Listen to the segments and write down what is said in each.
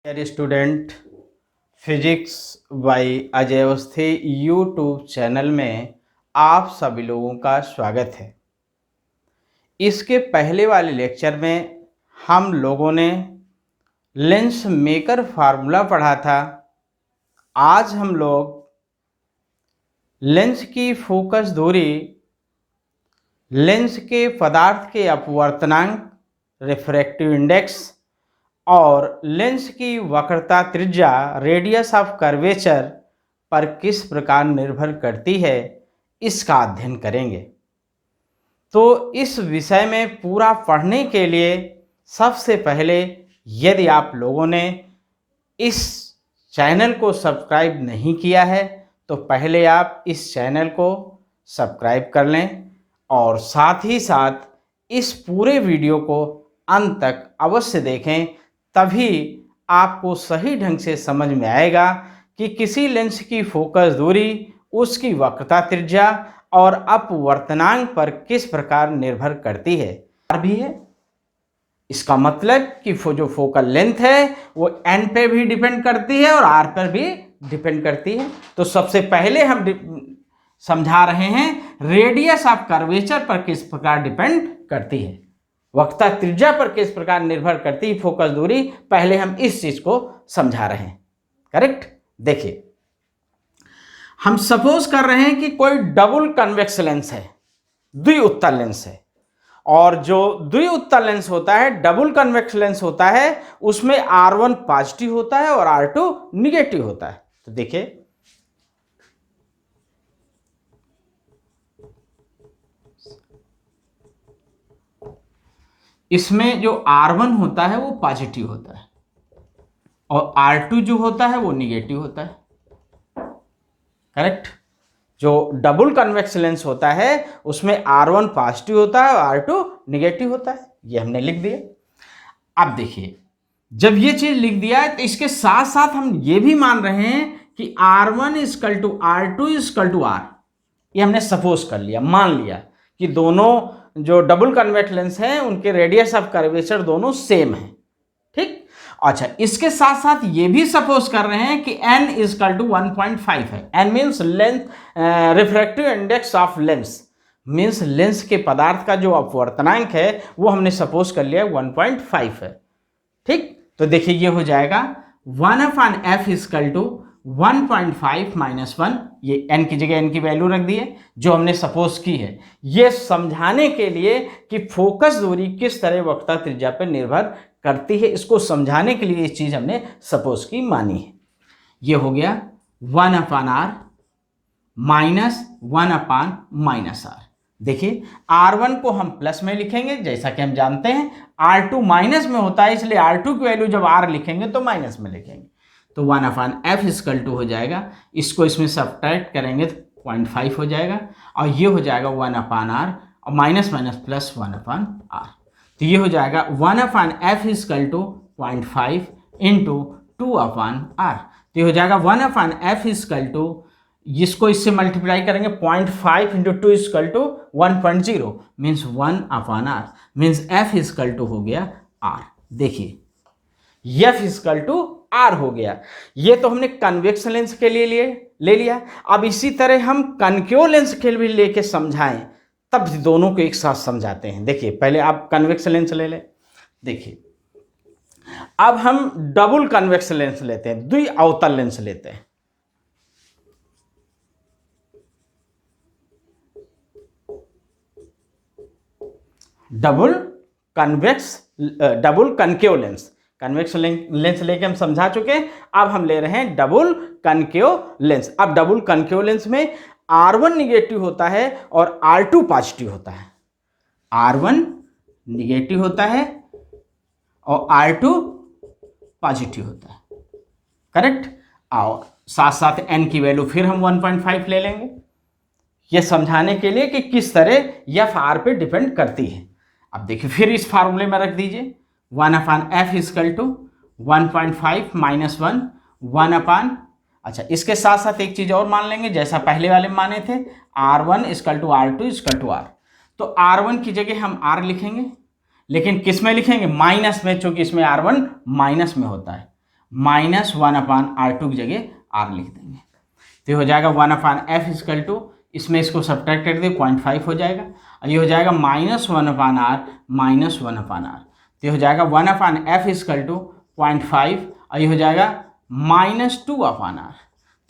Dear student, physics by Ajay Awasthi YouTube channel में आप सभी लोगों का स्वागत है। इसके पहले वाले लेक्चर में हम लोगों ने लेंस मेकर फार्मूला पढ़ा था। आज हम लोग लेंस की फोकस दूरी, लेंस के पदार्थ के अपवर्तनांक रिफ्रैक्टिव इंडेक्स और लेंस की वक्रता त्रिज्या रेडियस ऑफ कर्वेचर पर किस प्रकार निर्भर करती है, इसका अध्ययन करेंगे। तो इस विषय में पूरा पढ़ने के लिए सबसे पहले यदि आप लोगों ने इस चैनल को सब्सक्राइब नहीं किया है तो पहले आप इस चैनल को सब्सक्राइब कर लें और साथ ही साथ इस पूरे वीडियो को अंत तक अवश्य देखें, तभी आपको सही ढंग से समझ में आएगा कि किसी लेंस की फोकस दूरी, उसकी वक्रता त्रिज्या और अपवर्तनांक पर किस प्रकार निर्भर करती है। आर भी है, इसका मतलब कि जो फोकल लेंथ है वो एन पे भी डिपेंड करती है और आर पर भी डिपेंड करती है। तो सबसे पहले हम समझा रहे हैं रेडियस ऑफ कर्वेचर पर किस प्रकार डिपेंड करती है, वक्रता त्रिज्या पर किस प्रकार निर्भर करती है फोकस दूरी। पहले हम इस चीज को समझा रहे हैं। करेक्ट। देखिए, हम सपोज कर रहे हैं कि कोई डबल कन्वेक्स लेंस है, द्विउत्तल लेंस है, और जो द्विउत्तल लेंस होता है, डबल कन्वेक्स लेंस होता है, उसमें R1 पॉजिटिव होता है और R2 निगेटिव होता है। तो देखिए, इसमें जो R1 होता है वो पॉजिटिव होता है और R2 जो होता है वो निगेटिव होता है। करेक्ट। जो डबल कन्वेक्स लेंस होता है उसमें R1 पॉजिटिव होता है और R2 निगेटिव होता है। ये हमने लिख दिया। अब देखिए, जब ये चीज लिख दिया है तो इसके साथ साथ हम ये भी मान रहे हैं कि R1 equal to R2 equal to R। ये हमने सपोज कर लिया, मान लिया कि दोनों जो डबल कन्वेक्स लेंस हैं उनके रेडियस ऑफ कर्वेचर दोनों सेम है। ठीक। अच्छा, इसके साथ साथ ये भी सपोज कर रहे हैं कि n इक्वल टू 1.5 है। n means length, refractive index of lens means lens के पदार्थ का जो अपवर्तनांक है वो हमने सपोज कर लिया 1.5 है। ठीक। तो देखिए, ये हो जाएगा 1/f इक्वल टू 1.5 माइनस 1। ये n की जगह n की वैल्यू रख दी है जो हमने सपोज की है, ये समझाने के लिए कि फोकस दूरी किस तरह वक्रता त्रिज्या पर निर्भर करती है। इसको समझाने के लिए इस चीज हमने सपोज की मानी है। ये हो गया 1/r माइनस 1/-r। देखिए, R1 को हम प्लस में लिखेंगे जैसा कि हम जानते हैं, R2 माइनस में होता है, इसलिए R2 की वैल्यू जब R लिखेंगे तो माइनस में लिखेंगे। तो 1/f इक्वल टू हो जाएगा, इसको इसमें सब्ट्रैक्ट करेंगे तो 0.5 हो जाएगा और ये हो जाएगा 1/r और माइनस माइनस प्लस 1/r। तो ये हो जाएगा 1/f equal to 0.5 into 2/r। तो ये हो जाएगा 1/f इक्वल टू, जिसको इससे मल्टीप्लाई करेंगे 0.5 into 2 equal to 1.0 means 1/r means f equal to हो गया r। देखिए, f इक्वल टू r हो गया। ये तो हमने कन्वेक्स लेंस के लिए ले लिया। अब इसी तरह हम कनकेव लेंस के लिए लेके समझाएं, तब दोनों को एक साथ समझाते हैं। देखिए, पहले आप कन्वेक्स लेंस ले लें। देखिए, अब हम डबल कन्वेक्स लेंस लेते हैं, द्विअवतल लेंस लेते हैं। Double concave lens, convex lens लेके हम समझा चुके हैं। अब हम ले रहे हैं डबल कनकेव लेंस। अब डबल कनकेव लेंस में R1 निगेटिव होता है और R2 पॉजिटिव होता है। R1 निगेटिव होता है और R2 पॉजिटिव होता है। करेक्ट। और साथ साथ n की वैल्यू फिर हम 1.5 ले लेंगे, यह समझाने के लिए कि किस तरह यह R पे डिपेंड करती है। अब देखिए, फिर इस फार्मूले में रख दीजिए 1/f इक्वल टू 1.5 माइनस 1 अच्छा, इसके साथ साथ एक चीज और मान लेंगे जैसा पहले वाले माने थे, R1 equal to R2 equal to R। तो R1 की जगह हम R लिखेंगे, लेकिन किस में लिखेंगे? माइनस में, चूंकि इसमें R1 माइनस में होता है। -1/r2 की जगह r लिख देंगे। तो ये हो जाएगा 1/f इक्वल टू, इसमें इसको सब्ट्रैक्ट कर दे 0.5 हो जाएगा, और ये हो जाएगा -1/r -1/r। तो ये हो जाएगा 1/f इक्वल टू 0.5, और ये हो जाएगा -2/r।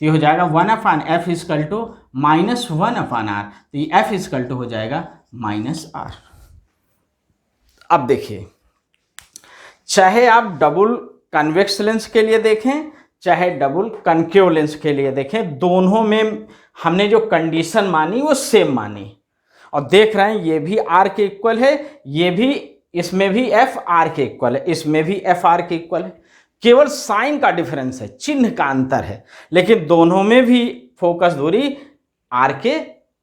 तो ये हो जाएगा 1/f इक्वल टू -1/r। तो ये f इक्वल टू हो जाएगा -r। अब देखिए, चाहे आप डबल कन्वेक्स लेंस के लिए देखें चाहे डबल कनकेव लेंस के लिए देखें, दोनों में हमने जो कंडीशन मानी वो सेम मानी, और देख रहे हैं ये भी r के इक्वल है, ये भी, इसमें भी f r के इक्वल है, इसमें भी f r के इक्वल है, केवल साइन का डिफरेंस है, चिन्ह का अंतर है, लेकिन दोनों में भी फोकस दूरी r के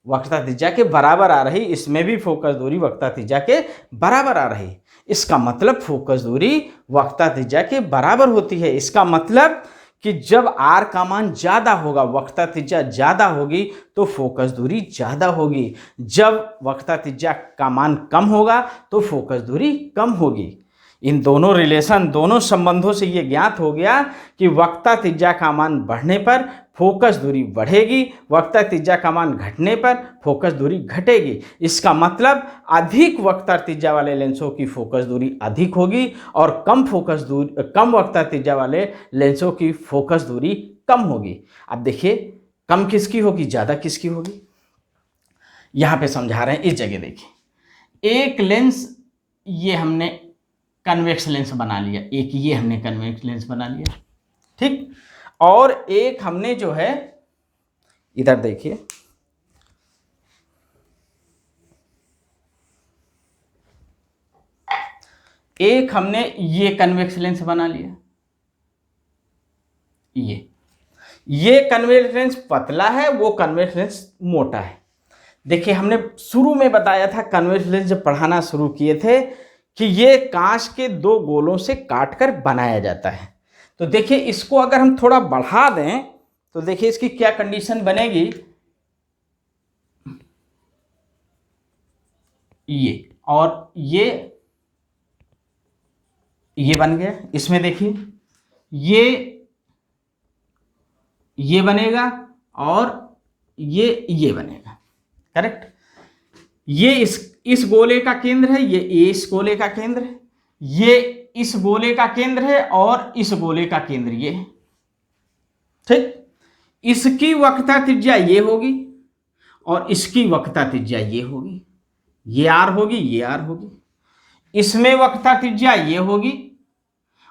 वक्रता त्रिज्या के बराबर आ रही, इसमें भी फोकस दूरी वक्रता त्रिज्या के बराबर आ रही। इसका मतलब फोकस दूरी वक्रता त्रिज्या के बराबर होती है। इसका मतलब कि जब r का मान ज्यादा होगा, वक्रता त्रिज्या ज्यादा होगी, तो फोकस दूरी ज्यादा होगी। जब वक्रता त्रिज्या का मान कम होगा तो फोकस दूरी कम होगी। इन दोनों रिलेशन, दोनों संबंधों से ये ज्ञात हो गया कि वक्रता त्रिज्या का मान बढ़ने पर फोकस दूरी बढ़ेगी, वक्रता त्रिज्या का मान घटने पर फोकस दूरी घटेगी। इसका मतलब अधिक वक्रता त्रिज्या वाले लेंसों की फोकस दूरी अधिक होगी, और कम वक्रता त्रिज्या वाले लेंसों की फोकस दूरी कम होगी। अब देखिए, कम किसकी होगी, ज्यादा किसकी होगी, यहां पे समझा रहे हैं। इस जगह देखिए, एक लेंस ये हमने कन्वेक्स लेंस बना लिया, एक ये हमने कन्वेक्स लेंस बना लिया, ठीक, और एक हमने जो है, इधर देखिए, एक हमने ये कन्वेक्स लेंस बना लिया, ये कन्वेक्स लेंस पतला है, वो कन्वेक्स लेंस मोटा है। देखिए, हमने शुरू में बताया था, कन्वेक्स लेंस जब पढ़ाना शुरू किए थे, कि ये कांच के दो गोलों से काटकर बनाया जाता है। तो देखिए, इसको अगर हम थोड़ा बढ़ा दें तो देखिए इसकी क्या कंडीशन बनेगी, ये और ये बन गया। इसमें देखिए, ये बनेगा और ये बनेगा, करेक्ट। ये इस गोले का केंद्र है, ये इस गोले का केंद्र है, ये इस गोले का केंद्र है, और इस गोले का केंद्र ये है, ठीक। इसकी वक्रता त्रिज्या ये होगी और इसकी वक्रता त्रिज्या ये होगी, ये r होगी, ये r होगी। इसमें वक्रता त्रिज्या ये होगी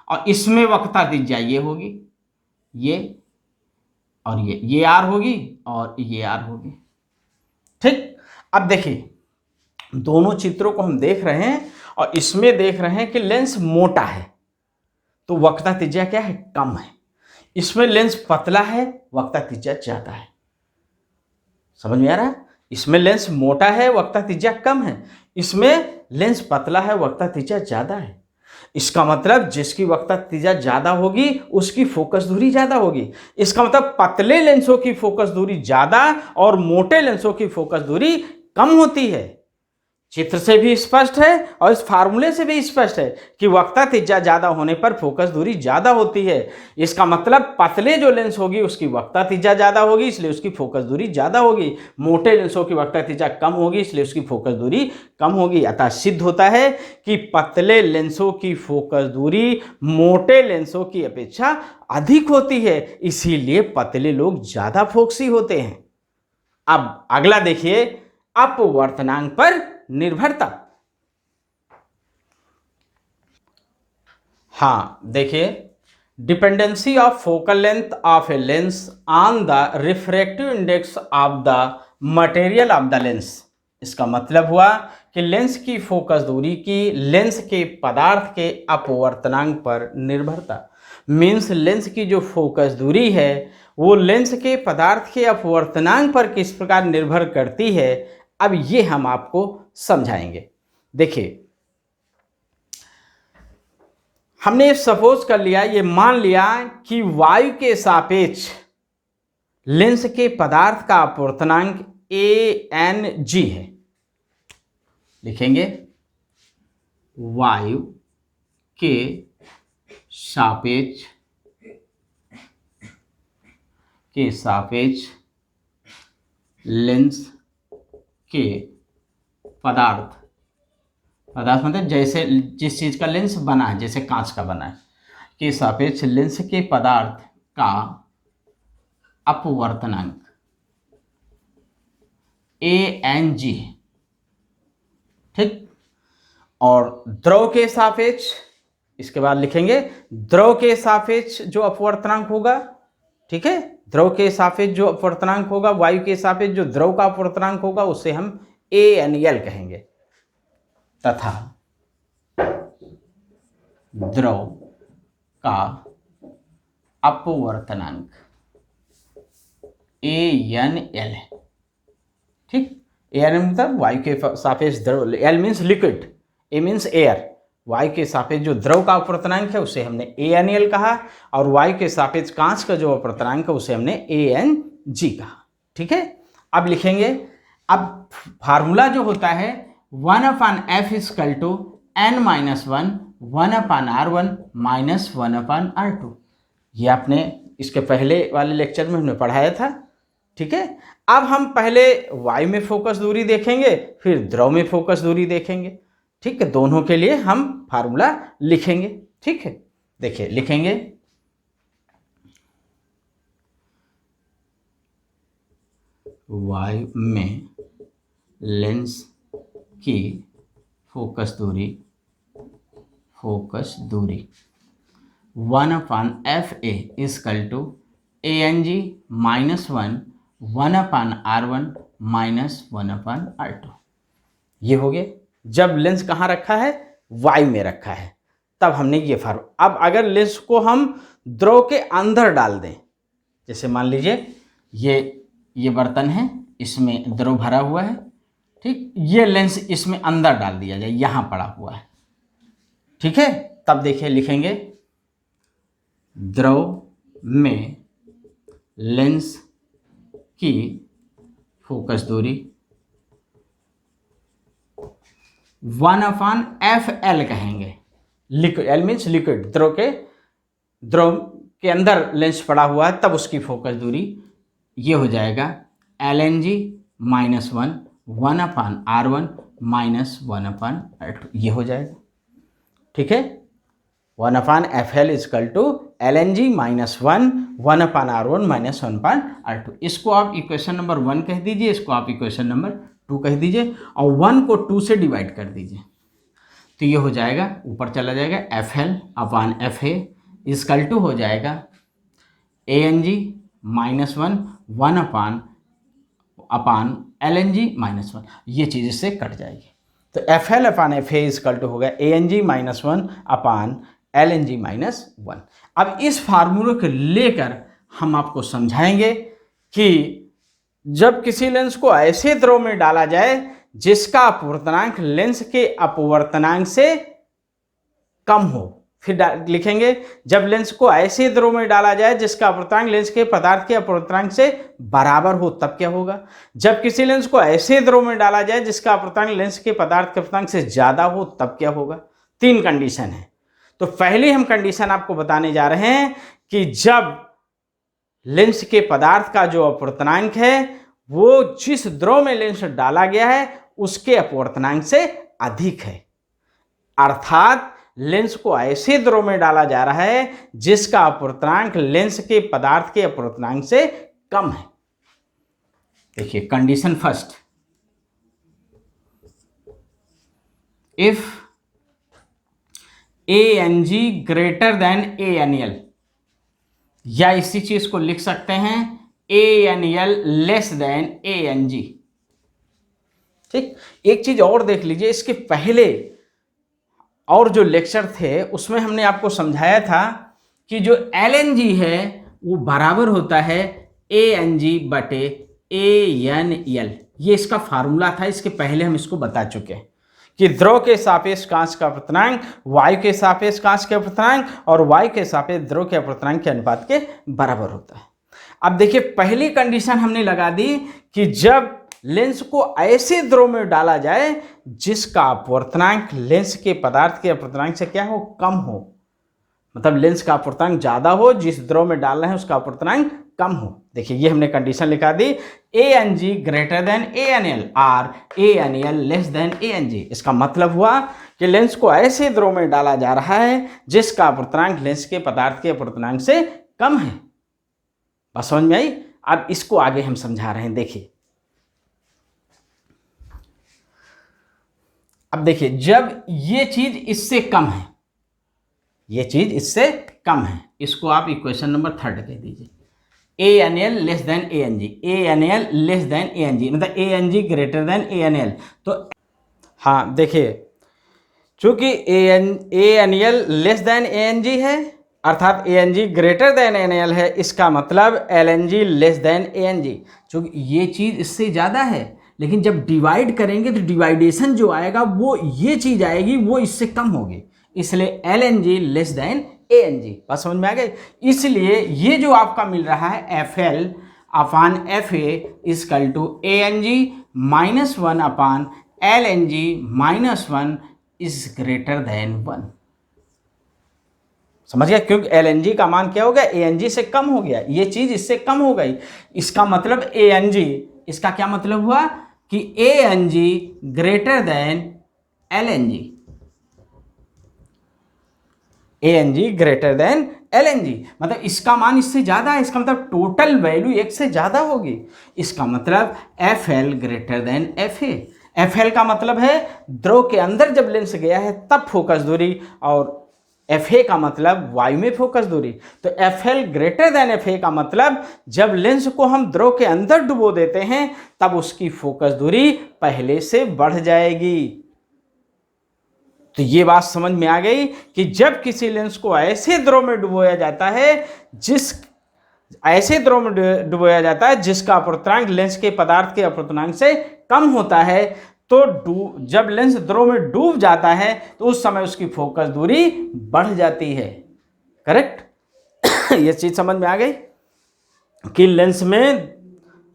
और इसमें वक्रता त्रिज्या ये होगी, ये और ये r होगी और ये r होगी, ठीक। अब देखिए, दोनों चित्रों को हम देख रहे हैं और इसमें देख रहे हैं कि लेंस मोटा है तो वक्रता त्रिज्या क्या है, कम है। इसमें लेंस पतला है, वक्रता त्रिज्या ज्यादा है। समझ में आ रहा है? इसमें लेंस मोटा है, वक्रता त्रिज्या कम है, इसमें लेंस पतला है, वक्रता त्रिज्या ज्यादा है। इसका मतलब जिसकी वक्रता त्रिज्या ज्यादा होगी उसकी फोकस दूरी ज्यादा होगी। इसका मतलब पतले लेंसों की फोकस दूरी ज्यादा और मोटे लेंसों की फोकस दूरी कम होती है। चित्र से भी स्पष्ट है और इस फार्मूले से भी स्पष्ट है कि वक्रता त्रिज्या ज्यादा होने पर फोकस दूरी ज्यादा होती है। इसका मतलब पतले जो लेंस होगी उसकी वक्रता त्रिज्या ज्यादा होगी, इसलिए उसकी फोकस दूरी ज्यादा होगी। मोटे लेंसों की वक्रता त्रिज्या कम होगी, इसलिए उसकी फोकस दूरी कम होगी। अतः सिद्ध होता है कि पतले लेंसों की फोकस दूरी मोटे लेंसों की अपेक्षा अधिक होती है, इसीलिए पतले लोग ज्यादा फोकसी होते हैं। अब अगला देखिए, अपवर्तनांक पर निर्भरता। हाँ देखिए, dependency of focal length of a lens on the refractive index of the material of the lens. इसका मतलब हुआ कि लेंस की फोकस दूरी की लेंस के पदार्थ के अपवर्तनांक पर निर्भरता। मीन्स लेंस की जो फोकस दूरी है वो लेंस के पदार्थ के अपवर्तनांक पर किस प्रकार निर्भर करती है, अब ये हम आपको समझाएंगे। देखिए, हमने सपोज कर लिया, ये मान लिया कि वायु के सापेक्ष लेंस के पदार्थ का अपवर्तनांक ANG है। लिखेंगे वायु के सापेक्ष के सापेक्ष लेंस के पदार्थ मतलब जैसे जिस चीज़ का लेंस बना है, जैसे कांच का बना है, के सापेक्ष लेंस के पदार्थ का अपवर्तनांक ANG, ठीक। और द्रव के सापेक्ष, इसके बाद लिखेंगे द्रव के सापेक्ष जो अपवर्तनांक होगा, ठीक है, द्रव के सापेक्ष जो अपवर्तनांक होगा, वायु के सापेक्ष जो द्रव का अपवर्तनांक होगा, उसे हम ANL कहेंगे, तथा द्रव का अपवर्तनांक ANL, ठीक। ANL मतलब वायु के सापेक्ष द्रव, L means liquid, A means air, वायु के सापेक्ष जो द्रव का अपवर्तनांक है उसे हमने ANL कहा, और वायु के सापेक्ष कांच का जो अपवर्तनांक है उसे हमने ANG कहा, ठीक है। अब लिखेंगे, अब फार्मूला जो होता है 1/f = n-1 1/r1 - 1/r2, ये आपने इसके पहले वाले लेक्चर में हमने पढ़ाया था, ठीक है। अब हम पहले वायु में फोकस दूरी देखेंगे, फिर द्रव में फोकस दूरी देखेंगे, ठीक है। दोनों के लिए हम फार्मूला लिखेंगे, ठीक है। देखिए लिखेंगे वायु में लेंस की फोकस दूरी 1/fa = ANG - 1 1/r1 - 1/r2, ये हो गया। जब लेंस कहाँ रखा है, वायु में रखा है, तब हमने ये फार्मूला। अब अगर लेंस को हम द्रव के अंदर डाल दें, जैसे मान लीजिए ये बर्तन है, इसमें द्रव भरा हुआ है, ठीक, ये लेंस इसमें अंदर डाल दिया जाए, यहाँ पड़ा हुआ है, ठीक है। तब देखिए लिखेंगे द्रव में लेंस की फोकस दूरी 1/FL कहेंगे, लिक्विड, L मीन्स लिक्विड, द्रव के अंदर लेंस पड़ा हुआ है, तब उसकी फोकस दूरी ये हो जाएगा LNG - 1 1/r1 - 1/r2, ये हो जाएगा, ठीक है। 1/FL = LNG - 1 1/r1 - 1/r2, इसको आप इक्वेशन नंबर 1 कह दीजिए, इसको आप इक्वेशन नंबर 2 कह दीजिए, और 1 को 2 से डिवाइड कर दीजिए, तो ये हो जाएगा, ऊपर चला जाएगा FL/FA = हो जाएगा ANG - 1 1/LNG - 1, ये चीज़ इससे कट जाएगी, तो FL/FA = होगा ANG - 1 LNG - 1। अब इस फार्मूले को लेकर हम आपको समझाएंगे कि जब किसी लेंस को ऐसे द्रव में डाला जाए जिसका अपवर्तनांक लेंस के अपवर्तनांक से कम हो, फिर लिखेंगे जब लेंस को ऐसे द्रव में डाला जाए जिसका अपवर्तनांक लेंस के पदार्थ के अपवर्तनांक से बराबर हो, तब क्या होगा। जब किसी लेंस को ऐसे द्रव में डाला जाए जिसका अपवर्तनांक लेंस के पदार्थ के अपवर्तनांक से ज्यादा हो, तब क्या होगा। 3 कंडीशन है। तो पहले हम कंडीशन आपको बताने जा रहे हैं कि जब लेंस के पदार्थ का जो अपवर्तनांक है वो जिस द्रव में लेंस डाला गया है उसके अपवर्तनांक से अधिक है, अर्थात लेंस को ऐसे द्रव में डाला जा रहा है जिसका अपवर्तनांक लेंस के पदार्थ के अपवर्तनांक से कम है। देखिए condition first, if ANG greater than ANL, या इसी चीज को लिख सकते हैं ANL लेस देन ANG, ठीक। एक चीज और देख लीजिए, इसके पहले और जो लेक्चर थे उसमें हमने आपको समझाया था कि जो LNG है वो बराबर होता है ANG/ANL, ये इसका फार्मूला था। इसके पहले हम इसको बता चुके हैं कि द्रव के सापेक्ष कांच का अपवर्तनांक वायु के सापेक्ष कांच के अपवर्तनांक और वायु के सापेक्ष द्रव के अपवर्तनांक के अनुपात के बराबर होता है। अब देखिए पहली कंडीशन हमने लगा दी कि जब लेंस को ऐसे द्रव में डाला जाए जिसका अपवर्तनांक लेंस के पदार्थ के अपवर्तनांक से क्या हो, कम हो, मतलब लेंस का अपवर्तनांक ज्यादा हो, जिस द्रव में डाल रहे हैं उसका अपवर्तनांक कम हो। देखिए ये हमने कंडीशन लिखा दी, ANG ग्रेटर देन ANL और ANL लेस देन ANG। इसका मतलब हुआ कि लेंस को ऐसे द्रव में डाला जा रहा है जिसका अपवर्तनांक लेंस के पदार्थ के अपवर्तनांक से कम है। बात समझ में आई? अब इसको आगे हम समझा रहे हैं। देखिए अब देखिए, जब ये चीज इससे कम है, ये चीज इससे कम है, इसको आप इक्वेशन नंबर 3 कह दीजिए। ANL less than ANG, ANL less than ANG मतलब ANG ग्रेटर देन ANL। तो हाँ देखिए, चूंकि ANL लेस देन ANG है अर्थात ANG ग्रेटर देन ANL है, इसका मतलब LNG लेस देन ANG। चूंकि ये चीज इससे ज्यादा है, लेकिन जब डिवाइड करेंगे तो डिवाइडेशन जो आएगा वो ये चीज आएगी वो इससे कम होगी, इसलिए LNG लेस देन ANG। बात समझ में आ गई? इसलिए ये जो आपका मिल रहा है FL upon FA equal to ANG minus 1 upon LNG minus 1 is greater than 1। समझ गया? क्योंकि LNG का मान क्या हो गया, ANG से कम हो गया, ये चीज इससे कम हो गई। इसका मतलब ANG, इसका क्या मतलब हुआ कि ANG greater than LNG, ANG greater than LNG मतलब इसका मान इससे ज्यादा है, इसका मतलब टोटल वैल्यू 1 से ज्यादा होगी। इसका मतलब FL greater than FA। FL का मतलब है द्रव के अंदर जब लेंस गया है तब फोकस दूरी, और FA का मतलब वायु में फोकस दूरी। तो FL ग्रेटर देन FA का मतलब जब लेंस को हम द्रव के अंदर डुबो देते हैं तब उसकी फोकस दूरी पहले से बढ़ जाएगी। तो ये बात समझ में आ गई कि जब किसी लेंस को ऐसे द्रव में डुबोया जाता है जिसका अपवर्तनांक लेंस के पदार्थ के अपवर्तनांक से कम होता है, तो जब लेंस द्रव में डूब जाता है तो उस समय उसकी फोकस दूरी बढ़ जाती है। करेक्ट? ये चीज समझ में आ गई कि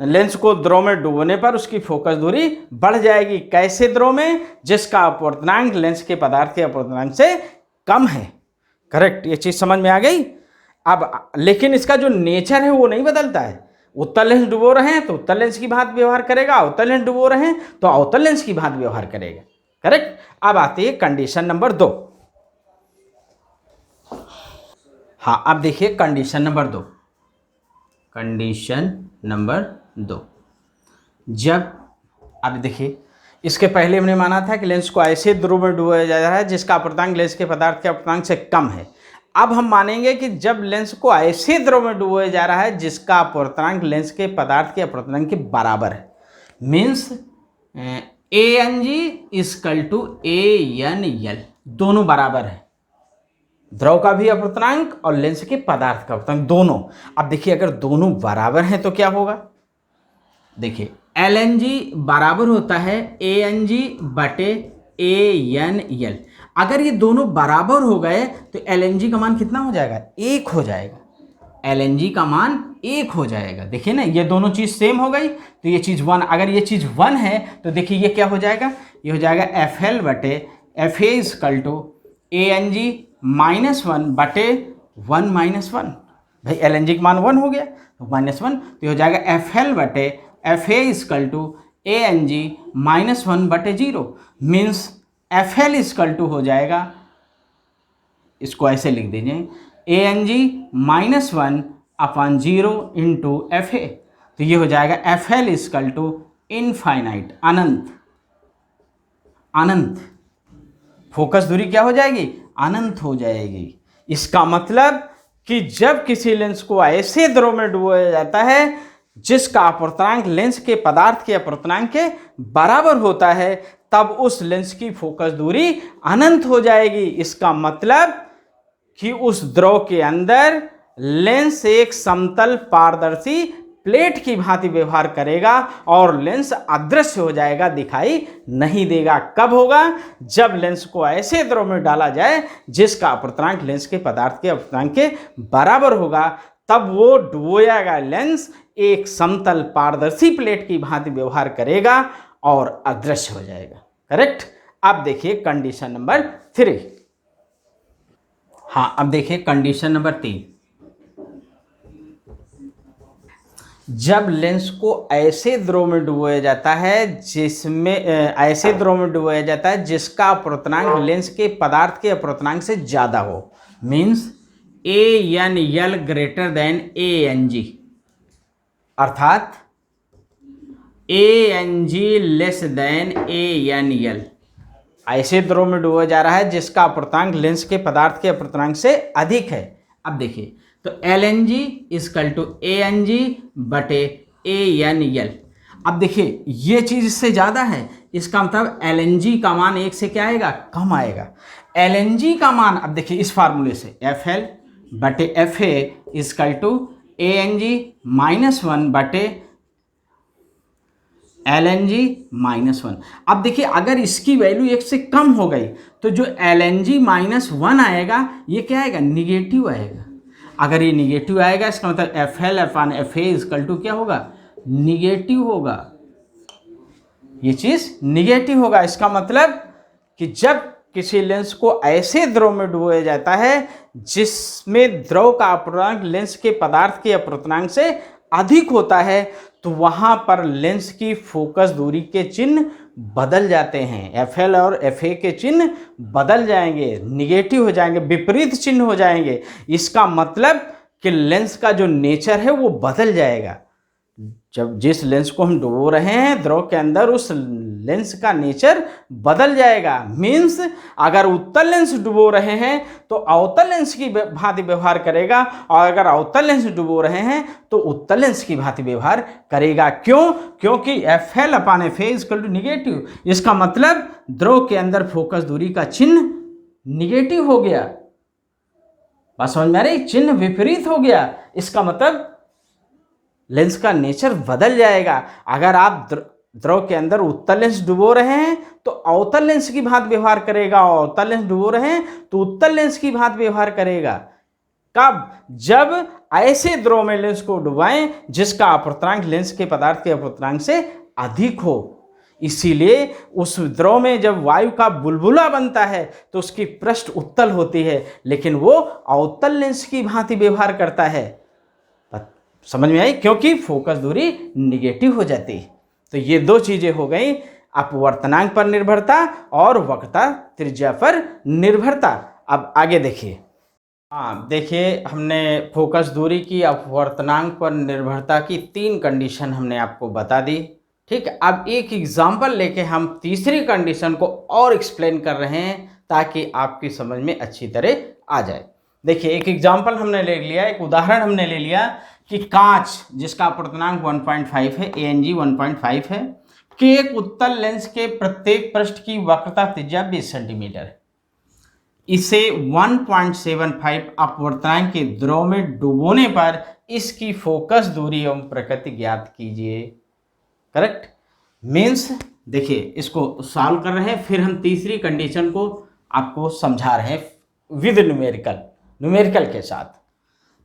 लेंस को द्रव में डुबोने पर उसकी फोकस दूरी बढ़ जाएगी। कैसे द्रव में? जिसका अपवर्तनांक लेंस के पदार्थ के अपवर्तनांक से कम है। करेक्ट? ये चीज समझ में आ गई। अब लेकिन इसका जो नेचर है वो नहीं बदलता है। उत्तल लेंस डुबो रहे हैं तो उत्तल लेंस की भांति व्यवहार करेगा, अवतल लेंस डुबो रहे हैं तो अवतल लेंस की भांति व्यवहार करेगा। करेक्ट? अब आती है कंडीशन नंबर 2। हाँ अब देखिए कंडीशन नंबर 2। कंडीशन नंबर 2, जब अब देखिए इसके पहले हमने माना था कि लेंस को ऐसे द्रव में डुबोया जा रहा है जिसका अपवर्तनांक लेंस के पदार्थ के अपवर्तनांक से कम है। अब हम मानेंगे कि जब लेंस को ऐसे द्रव में डुबोया जा रहा है जिसका अपवर्तनांक लेंस के पदार्थ के अपवर्तनांक के बराबर है, means ANG equal to ANL, दोनों बराबर है, द्रव का भी अपवर्तनांक और लेंस के पदार्थ का अपवर्तनांक दोनों। अब देखिए अगर दोनों बराबर हैं तो क्या होगा? देखिए LNG बराबर होता है ANG बटे ANL। अगर ये दोनों बराबर हो गए तो LNG का मान कितना हो जाएगा? 1 हो जाएगा। LNG का मान 1 हो जाएगा। देखिए ना, ये दोनों चीज सेम हो गई तो ये चीज 1। अगर ये चीज 1 है तो देखिए ये क्या हो जाएगा? ये हो जाएगा FL बटे FA equal to ANG minus 1 बटे 1 माइनस 1। भाई LNG का मान 1 हो गया तो -1, तो हो जाएगा FL बटे FA equal to ANG minus 1 बटे 0। मीन्स FL इजकल टू हो जाएगा, इसको ऐसे लिख दीजिए, ANG minus 1 upon 0 into FA। तो ये हो जाएगा FL इजकल टू इनफाइनाइट, अनंत। अनंत फोकस दूरी क्या हो जाएगी? अनंत हो जाएगी। इसका मतलब कि जब किसी लेंस को ऐसे द्रव में डुबोया जाता है जिसका अपवर्तनांक लेंस के पदार्थ के अपवर्तनांक के बराबर होता है, तब उस लेंस की फोकस दूरी अनंत हो जाएगी। इसका मतलब कि उस द्रव के अंदर लेंस एक समतल पारदर्शी प्लेट की भांति व्यवहार करेगा और लेंस अदृश्य हो जाएगा, दिखाई नहीं देगा। कब होगा? जब लेंस को ऐसे द्रव में डाला जाए जिसका अपवर्तनांक लेंस के पदार्थ के अपवर्तनांक के बराबर होगा, तब वो डुबोया गया लेंस एक समतल पारदर्शी प्लेट की भांति व्यवहार करेगा और अदृश्य हो जाएगा। करेक्ट? अब देखिए कंडीशन नंबर 3। हाँ अब देखिए कंडीशन नंबर 3। जब लेंस को ऐसे द्रव में डुबोया जाता है जिसमें ऐसे द्रव में डुबोया जाता है जिसका अपवर्तनांक लेंस के पदार्थ के अपवर्तनांक से ज़्यादा हो, means ANL greater than ANG, अर्थात ANG लेस देन ANL। ऐसे द्रव में डुबोया जा रहा है जिसका अपवर्तनांक लेंस के पदार्थ के अपवर्तनांक से अधिक है। अब देखिए, तो LNG इजकल टू ANG बटे ANL। अब देखिए ये चीज इससे ज्यादा है, इसका मतलब LNG का मान 1 से क्या आएगा, कम आएगा। LNG का मान, अब देखिए इस फार्मूले से FL बटे FA इजकल टू ANG -1 बटे LNG -1। अब देखिए अगर इसकी वैल्यू 1 से कम हो गई तो जो LNG -1 आएगा ये क्या आएगा, निगेटिव आएगा। अगर ये निगेटिव आएगा इसका मतलब FL upon FA equal to क्या होगा, निगेटिव होगा। ये चीज निगेटिव होगा। इसका मतलब कि जब किसी लेंस को ऐसे द्रव में डुबोया जाता है जिसमें द्रव का अपवर्तनांक लेंस के पदार्थ के अपवर्तनांक से अधिक होता है तो वहां पर लेंस की फोकस दूरी के चिन्ह बदल जाते हैं। FL और FA के चिन्ह बदल जाएंगे, निगेटिव हो जाएंगे, विपरीत चिन्ह हो जाएंगे। इसका मतलब कि लेंस का जो नेचर है वो बदल जाएगा। जब जिस लेंस को हम डुबो रहे हैं द्रव के अंदर, उस लेंस का नेचर बदल जाएगा। मीन्स अगर उत्तल लेंस डुबो रहे हैं तो अवतल लेंस की भांति व्यवहार करेगा, और अगर अवतल लेंस डुबो रहे हैं तो उत्तल लेंस की भांति व्यवहार करेगा। क्यों? क्योंकि FL upon FA equal to negative. इसका मतलब द्रव के अंदर फोकस दूरी का चिन्ह निगेटिव हो गया। बात समझ में आ रही? चिन्ह विपरीत हो गया। इसका मतलब लेंस का नेचर बदल जाएगा। अगर आप द्रव के अंदर उत्तल लेंस डुबो रहे हैं तो अवतल लेंस की भांति व्यवहार करेगा, और अवतल लेंस डुबो रहे हैं तो उत्तल लेंस की भांति व्यवहार करेगा। कब? जब ऐसे द्रव में लेंस को डुबाएं जिसका अपवर्तनांक लेंस के पदार्थ के अपवर्तनांक से अधिक हो। इसीलिए उस द्रव में जब वायु का बुलबुला बनता है तो उसकी पृष्ठ उत्तल होती है, लेकिन वो अवतल लेंस की भांति व्यवहार करता है। समझ में आई? क्योंकि फोकस दूरी निगेटिव हो जाती है। तो ये दो चीजें हो गई, अपवर्तनांक पर निर्भरता और वक्रता त्रिज्या पर निर्भरता। अब आगे देखिए। हाँ देखिए, हमने फोकस दूरी की, अपवर्तनांक पर निर्भरता की 3 कंडीशन हमने आपको बता दी। ठीक, अब एक एग्जाम्पल लेके हम तीसरी कंडीशन को और एक्सप्लेन कर रहे हैं ताकि आपकी समझ में अच्छी तरह आ जाए। देखिए एक एग्जाम्पल हमने ले लिया, एक उदाहरण हमने ले लिया कि कांच जिसका अपवर्तनांक 1.5 है, ANG 1.5 है, कि एक उत्तल लेंस के प्रत्येक पृष्ठ की वक्रता त्रिज्या 20 सेंटीमीटर है। इसे 1.75 अपवर्तनांक के द्रव में डुबोने पर इसकी फोकस दूरी एवं प्रकृति ज्ञात कीजिए। करेक्ट? मीन्स देखिए इसको सॉल्व कर रहे हैं, फिर हम तीसरी कंडीशन को आपको समझा रहे हैं विद न्यूमेरिकल के साथ।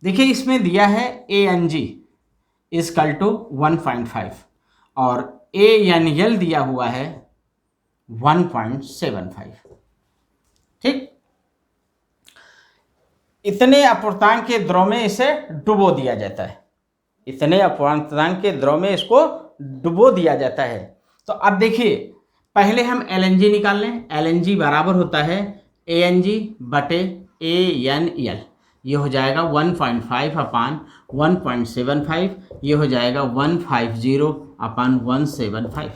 देखिए इसमें दिया है ANG इजकल टू 1.5 और ANL दिया हुआ है 1.75। ठीक, इतने अपवर्तनांक के द्रव में इसे डुबो दिया जाता है। इतने अपवर्तनांक के द्रव में इसको डुबो दिया जाता है। तो अब देखिए पहले हम LNG निकाल लें। LNG बराबर होता है ANG बटे ANL। ये हो जाएगा 1.5 अपान 1.75, ये हो जाएगा 150 अपान 175,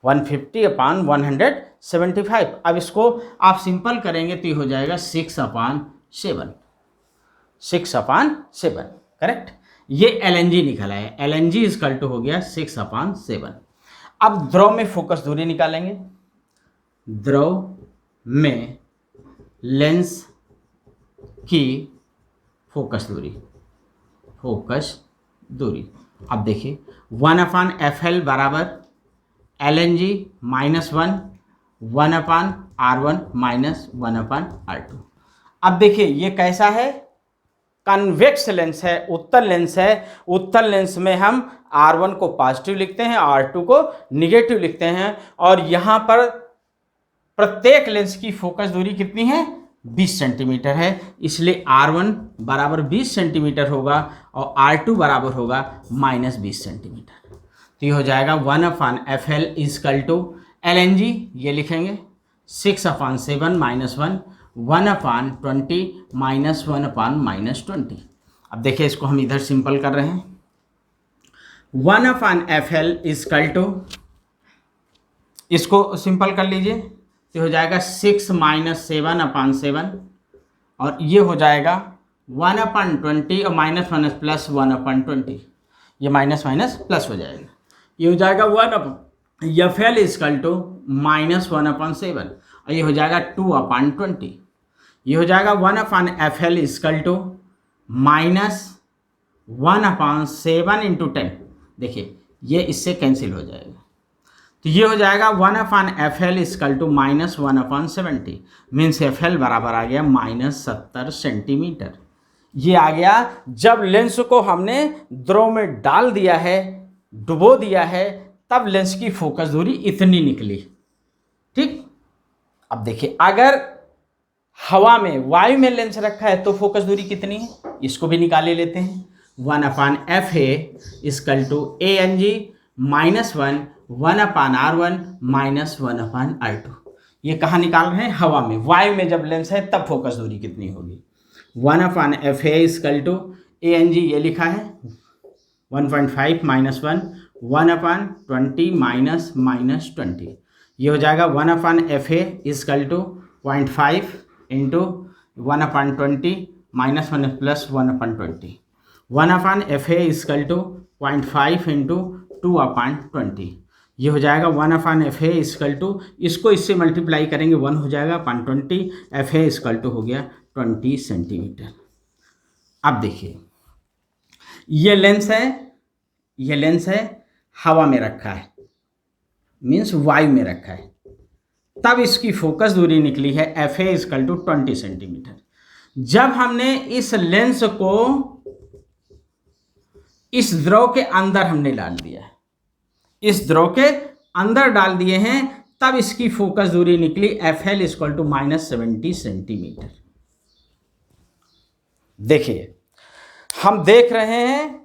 150 अपान 175। अब इसको आप सिंपल करेंगे तो ये हो जाएगा 6 अपान 7। करेक्ट? ये LNG निकला है। LNG इजकल टू हो गया 6 अपान 7। अब द्रव में फोकस दूरी निकालेंगे। द्रव में लेंस की फोकस दूरी। अब देखिए 1/FL बराबर LNG -1, 1/R1 माइनस 1/R2। अब देखिए ये कैसा है? कन्वेक्स लेंस है, उत्तल लेंस है। उत्तल लेंस में हम R1 को पॉजिटिव लिखते हैं, R2 को निगेटिव लिखते हैं, और यहाँ पर प्रत्येक लेंस की फोकस दूरी कितनी है? 20 सेंटीमीटर है, इसलिए R1 बराबर 20 सेंटीमीटर होगा और R2 बराबर होगा -20 सेंटीमीटर। तो ये हो जाएगा 1/FL इजकल टू LNG, ये लिखेंगे 6/7 -1 1/20 -1/20। अब देखिए इसको हम इधर सिंपल कर रहे हैं। 1/FL इजकल टू, इसको सिंपल कर लीजिए तो हो जाएगा 6 - 7/7 और ये हो जाएगा 1/20 और -1 प्लस 1/20, ये माइनस माइनस प्लस हो जाएगा। ये हो जाएगा 1/FL इजकल टू -1/7 और ये हो जाएगा 2/20। ये हो जाएगा 1/FL इजकल टू -1/7 इंटू 10। देखिए ये इससे कैंसिल हो जाएगा, तो ये हो जाएगा 1/FL is equal to -1/70, means FL बराबर आ गया -70 सेंटीमीटर। ये आ गया जब लेंस को हमने द्रव में डाल दिया है, डुबो दिया है, तब लेंस की फोकस दूरी इतनी निकली। ठीक, अब देखिए अगर हवा में, वायु में लेंस रखा है तो फोकस दूरी कितनी है, इसको भी निकाले लेते हैं। 1/FA equal to ANG -1 1/R1 -1/R2। ये कहाँ निकाल रहे हैं, हवा में। वायु में जब लेंस है तब फोकस दूरी कितनी होगी। 1/FA इजकल टू ANG, ये लिखा है 1.5 -1 1/20 -20। ये हो जाएगा 1/FA equal to 0.5 into 1/20 -1 plus 1/20। 1/FA equal to 0.5 into 2/20। ये हो जाएगा 1/FA इजकल टू, इसको इससे मल्टीप्लाई करेंगे 1 हो जाएगा 0.20, FA इजकल टू हो गया 20 सेंटीमीटर। अब देखिए ये लेंस है, हवा में रखा है, मीन्स वायु में रखा है, तब इसकी फोकस दूरी निकली है FA इजकल टू 20 सेंटीमीटर। जब हमने इस लेंस को इस द्रव के अंदर हमने डाल दिया है, इस द्रव के अंदर डाल दिए हैं, तब इसकी फोकस दूरी निकली FL इजकल टू -70 सेंटीमीटर। देखिए हम देख रहे हैं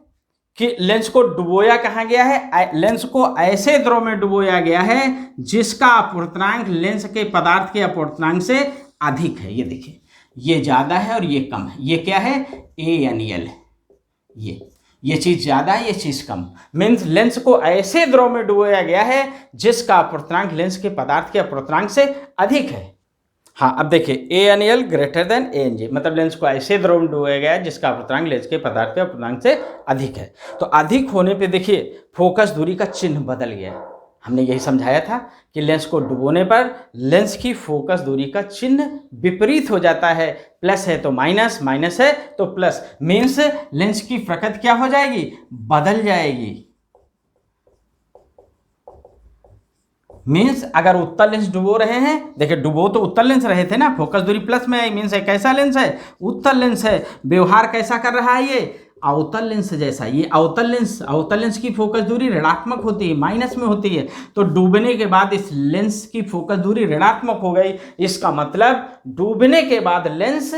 कि लेंस को डुबोया कहाँ गया है, लेंस को ऐसे द्रव में डुबोया गया है जिसका अपवर्तनांक लेंस के पदार्थ के अपवर्तनांक से अधिक है। ये देखिए ये ज़्यादा है और ये कम है। ये क्या है, ANL है। ये चीज़ ज़्यादा है, ये चीज़ कम, मीन्स लेंस को ऐसे द्रव में डुबोया गया है जिसका अपवर्तनांक लेंस के पदार्थ के अपवर्तनांक से अधिक है। हाँ, अब देखिए ANL ग्रेटर देन ANG, मतलब लेंस को ऐसे द्रव में डुबोया गया है जिसका अपवर्तनांक लेंस के पदार्थ के अपवर्तनांक से अधिक है। तो अधिक होने पे देखिए फोकस दूरी का चिन्ह बदल गया। हमने यही समझाया था कि लेंस को डुबोने पर लेंस की फोकस दूरी का चिन्ह विपरीत हो जाता है, प्लस है तो माइनस, माइनस है तो प्लस, मीन्स लेंस की प्रकृति क्या हो जाएगी, बदल जाएगी। मीन्स अगर उत्तल लेंस डुबो रहे हैं, देखिए डुबो तो उत्तल लेंस रहे थे ना, फोकस दूरी प्लस में आई, मीन्स है कैसा लेंस है, उत्तल लेंस है। व्यवहार कैसा कर रहा है, ये अवतल लेंस जैसा। ये अवतल लेंस की फोकस दूरी ऋणात्मक होती है, माइनस में होती है। तो डूबने के बाद इस लेंस की फोकस दूरी ऋणात्मक हो गई। इसका मतलब डूबने के बाद लेंस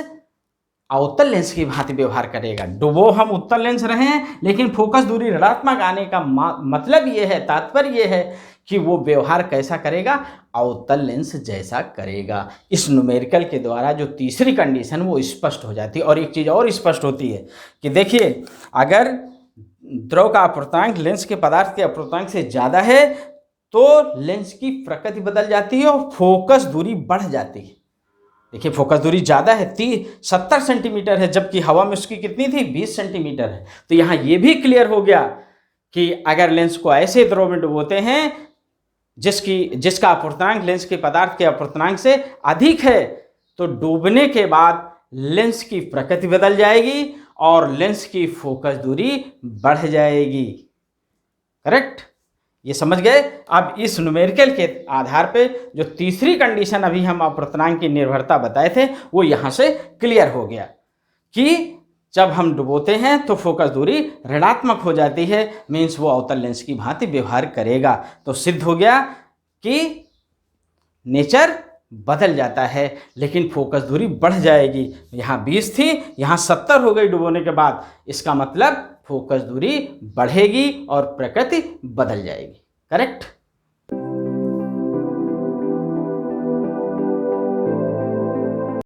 अवतल लेंस की भांति व्यवहार करेगा। डुबो हम उत्तल लेंस रहे हैं, लेकिन फोकस दूरी ऋणात्मक आने का मतलब ये है, तात्पर्य ये है कि वो व्यवहार कैसा करेगा, अवतल लेंस जैसा करेगा। इस न्यूमेरिकल के द्वारा जो तीसरी कंडीशन वो स्पष्ट हो जाती है। और एक चीज़ और स्पष्ट होती है कि देखिए अगर द्रव का अपवर्तनांक लेंस के पदार्थ के अपवर्तनांक से ज़्यादा है तो लेंस की प्रकृति बदल जाती है और फोकस दूरी बढ़ जाती है। देखिए फोकस दूरी ज़्यादा है, 70 सेंटीमीटर है, जबकि हवा में उसकी कितनी थी, 20 सेंटीमीटर है। तो यहाँ ये भी क्लियर हो गया कि अगर लेंस को ऐसे द्रव में डुबोते हैं जिसका अपवर्तनांक लेंस के पदार्थ के अपवर्तनांक से अधिक है, तो डूबने के बाद लेंस की प्रकृति बदल जाएगी और लेंस की फोकस दूरी बढ़ जाएगी। करेक्ट, ये समझ गए। अब इस न्यूमेरिकल के आधार पे जो तीसरी कंडीशन अभी हम अपवर्तनांक की निर्भरता बताए थे वो यहाँ से क्लियर हो गया कि जब हम डुबोते हैं तो फोकस दूरी ऋणात्मक हो जाती है, मीन्स वो अवतल लेंस की भांति व्यवहार करेगा। तो सिद्ध हो गया कि नेचर बदल जाता है, लेकिन फोकस दूरी बढ़ जाएगी। यहाँ 20 थी, यहाँ 70 हो गई डुबोने के बाद, इसका मतलब फोकस दूरी बढ़ेगी और प्रकृति बदल जाएगी। करेक्ट।